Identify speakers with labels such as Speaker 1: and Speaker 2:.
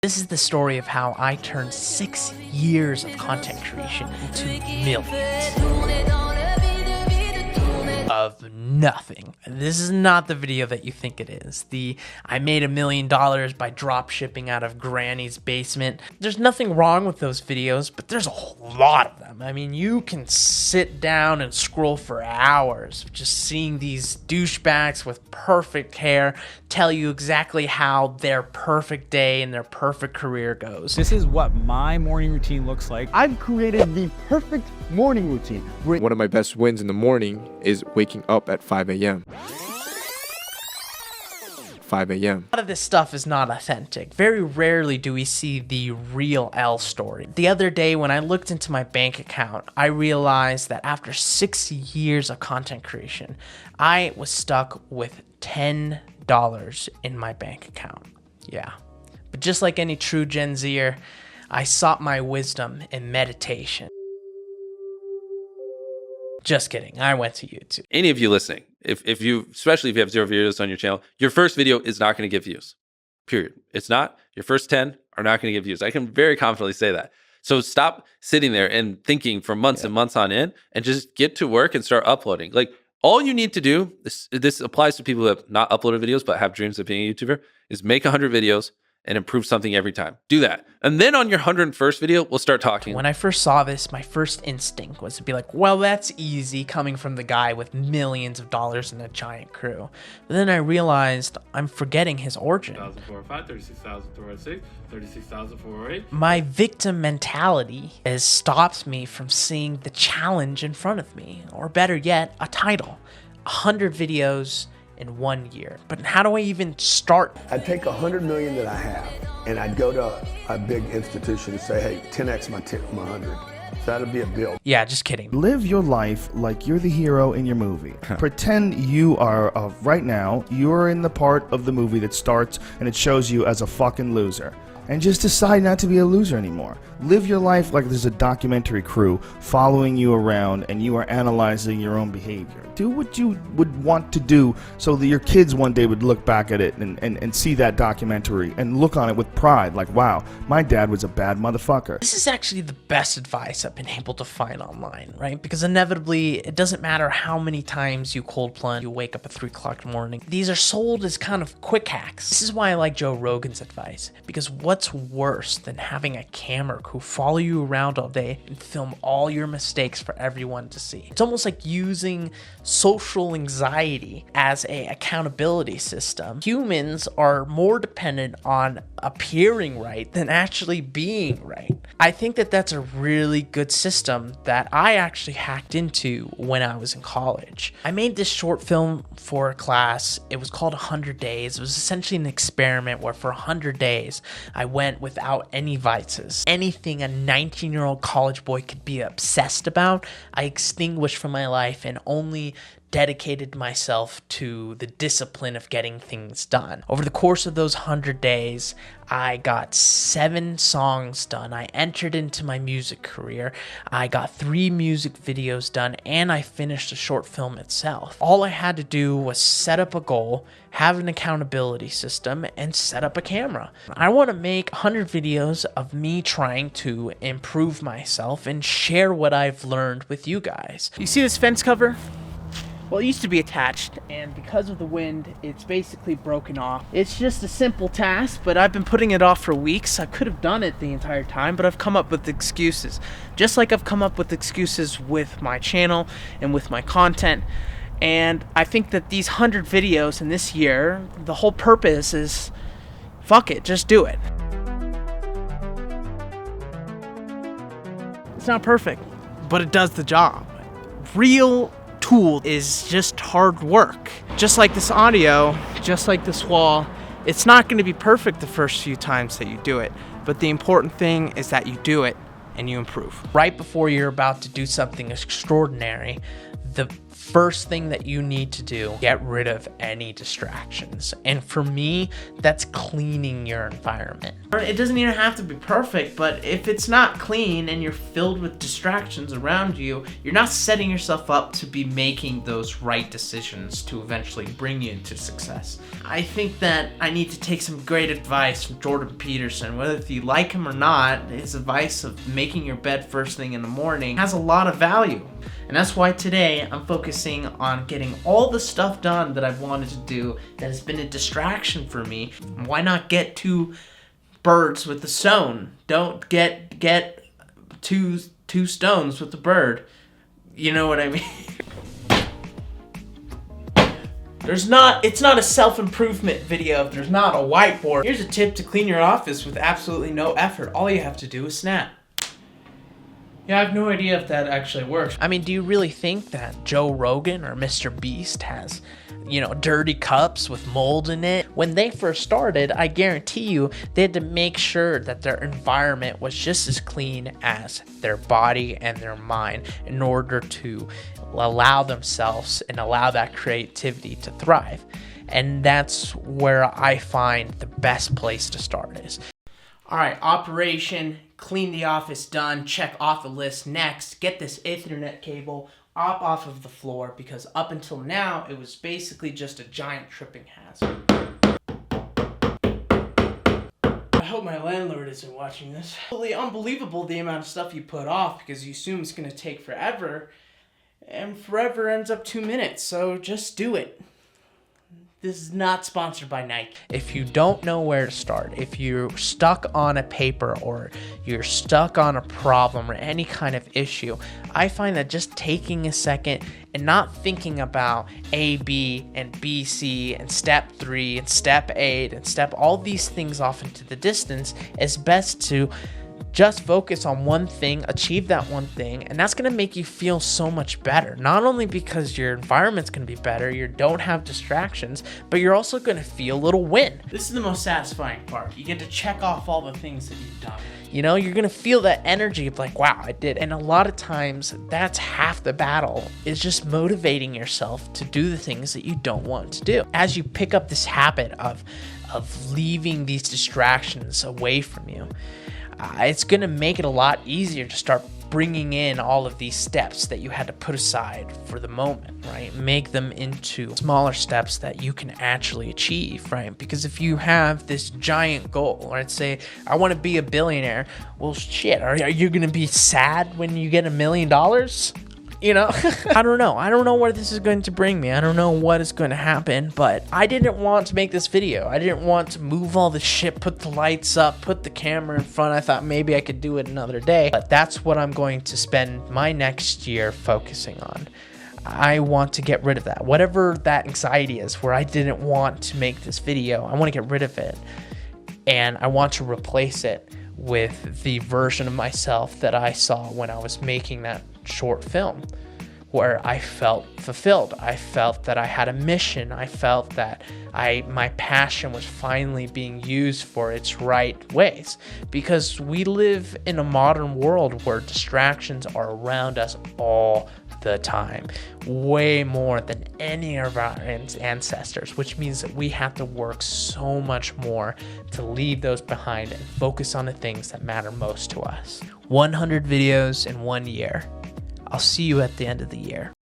Speaker 1: This is the story of how I turned 6 years of content creation into millions of nothing. This is not the video that you think it is. I made $1 million by drop shipping out of Granny's basement. There's nothing wrong with those videos, but there's a whole lot of them. I mean, you can sit down and scroll for hours just seeing these douchebags with perfect hair tell you exactly how their perfect day and their perfect career goes.
Speaker 2: This is what my morning routine looks like.
Speaker 3: I've created the perfect morning routine.
Speaker 4: One of my best wins in the morning is waking up at 5 a.m. 5 a.m.
Speaker 1: A lot of this stuff is not authentic. Very rarely do we see the real L story. The other day when I looked into my bank account, I realized that after 6 years of content creation, I was stuck with $10 in my bank account. Yeah. But just like any true Gen Zer, I sought my wisdom in meditation. Just kidding. I went to YouTube.
Speaker 5: Any of you listening, if you, especially if you have 0 videos on your channel, your first video is not going to get views. Period. It's not. Your first 10 are not going to get views. I can very confidently say that. So stop sitting there and thinking for months and months on end, and just get to work and start uploading. Like, all you need to do, this applies to people who have not uploaded videos but have dreams of being a YouTuber, is make 100 videos and improve something every time. Do that. And then on your 101st video, we'll start talking.
Speaker 1: When I first saw this, my first instinct was to be like, well, that's easy coming from the guy with millions of dollars and a giant crew. But then I realized I'm forgetting his origin.
Speaker 6: 36,405, 36,406, 36,408.
Speaker 1: My victim mentality has stopped me from seeing the challenge in front of me, or better yet, a title. 100 videos in 1 year. But how do I even start?
Speaker 3: I'd take 100 million that I have and I'd go to a big institution and say, hey, 10x my 100. So that'd be a bill.
Speaker 1: Yeah, just kidding.
Speaker 7: Live your life like you're the hero in your movie. Pretend you are, right now, you're in the part of the movie that starts and it shows you as a fucking loser. And just decide not to be a loser anymore. Live your life like there's a documentary crew following you around and you are analyzing your own behavior. Do what you would want to do so that your kids one day would look back at it and see that documentary and look on it with pride. Like, wow, my dad was a bad motherfucker.
Speaker 1: This is actually the best advice I've been able to find online, right? Because inevitably, it doesn't matter how many times you cold plunge, you wake up at 3 o'clock in the morning. These are sold as kind of quick hacks. This is why I like Joe Rogan's advice. Because what's worse than having a camera crew follow you around all day and film all your mistakes for everyone to see? It's almost like using social anxiety as an accountability system. Humans are more dependent on appearing right than actually being right. I think that that's a really good system that I actually hacked into when I was in college. I made this short film for a class. It was called 100 Days. It was essentially an experiment where for 100 days, I went without any vices. Anything a 19-year-old college boy could be obsessed about, I extinguished from my life and only dedicated myself to the discipline of getting things done. Over the course of those 100 days, I got 7 songs done. I entered into my music career. I got 3 music videos done, and I finished the short film itself. All I had to do was set up a goal, have an accountability system, and set up a camera. I want to make 100 videos of me trying to improve myself and share what I've learned with you guys.
Speaker 8: You see this fence cover? Well, it used to be attached, and because of the wind, it's basically broken off. It's just a simple task, but I've been putting it off for weeks. I could have done it the entire time, but I've come up with excuses. Just like I've come up with excuses with my channel and with my content. And I think that these 100 videos in this year, the whole purpose is, fuck it, just do it. It's not perfect, but it does the job. Real tool is just hard work. Just like this audio, just like this wall, it's not going to be perfect the first few times that you do it, but the important thing is that you do it and you improve.
Speaker 1: Right before you're about to do something extraordinary, the first thing that you need to do, get rid of any distractions. And for me, that's cleaning your environment.
Speaker 8: It doesn't even have to be perfect, but if it's not clean and you're filled with distractions around you, you're not setting yourself up to be making those right decisions to eventually bring you into success. I think that I need to take some great advice from Jordan Peterson. Whether you like him or not, his advice of making your bed first thing in the morning has a lot of value. And that's why today I'm focusing on getting all the stuff done that I've wanted to do that has been a distraction for me. Why not get two birds with the stone? Don't get two stones with the bird. You know what I mean? It's not a self-improvement video if there's not a whiteboard. Here's a tip to clean your office with absolutely no effort. All you have to do is snap. Yeah, I have no idea if that actually works. I mean, do you really think that Joe Rogan or Mr. Beast has, dirty cups with mold in it? When they first started, I guarantee you, they had to make sure that their environment was just as clean as their body and their mind in order to allow themselves and allow that creativity to thrive. And that's where I find the best place to start is. All right, operation, clean the office done, check off the list. Next, get this Ethernet cable off of the floor, because up until now, it was basically just a giant tripping hazard. I hope my landlord isn't watching this. Totally unbelievable the amount of stuff you put off because you assume it's gonna take forever, and forever ends up 2 minutes, so just do it. This is not sponsored by Nike. If you don't know where to start, if you're stuck on a paper or you're stuck on a problem or any kind of issue, I find that just taking a second and not thinking about A, B, and B, C, and step 3, and step 8, and step all these things off into the distance is best to just focus on one thing, achieve that one thing, and that's going to make you feel so much better. Not only because your environment's going to be better, you don't have distractions, but you're also going to feel a little win. This is the most satisfying part. You get to check off all the things that you've done. You're going to feel that energy of like, wow, I did. And a lot of times that's half the battle, is just motivating yourself to do the things that you don't want to do. As you pick up this habit of leaving these distractions away from you, it's going to make it a lot easier to start bringing in all of these steps that you had to put aside for the moment, right? Make them into smaller steps that you can actually achieve, right? Because if you have this giant goal, let's say, I want to be a billionaire, well, shit, are you going to be sad when you get $1 million? I don't know. I don't know where this is going to bring me. I don't know what is going to happen, but I didn't want to make this video. I didn't want to move all the shit, put the lights up, put the camera in front. I thought maybe I could do it another day, but that's what I'm going to spend my next year focusing on. I want to get rid of that. Whatever that anxiety is where I didn't want to make this video, I want to get rid of it. And I want to replace it with the version of myself that I saw when I was making that short film, where I felt fulfilled. I felt that I had a mission. I felt that my passion was finally being used for its right ways, because we live in a modern world where distractions are around us all the time, way more than any of our ancestors, which means that we have to work so much more to leave those behind and focus on the things that matter most to us. 100 videos in 1 year. I'll see you at the end of the year.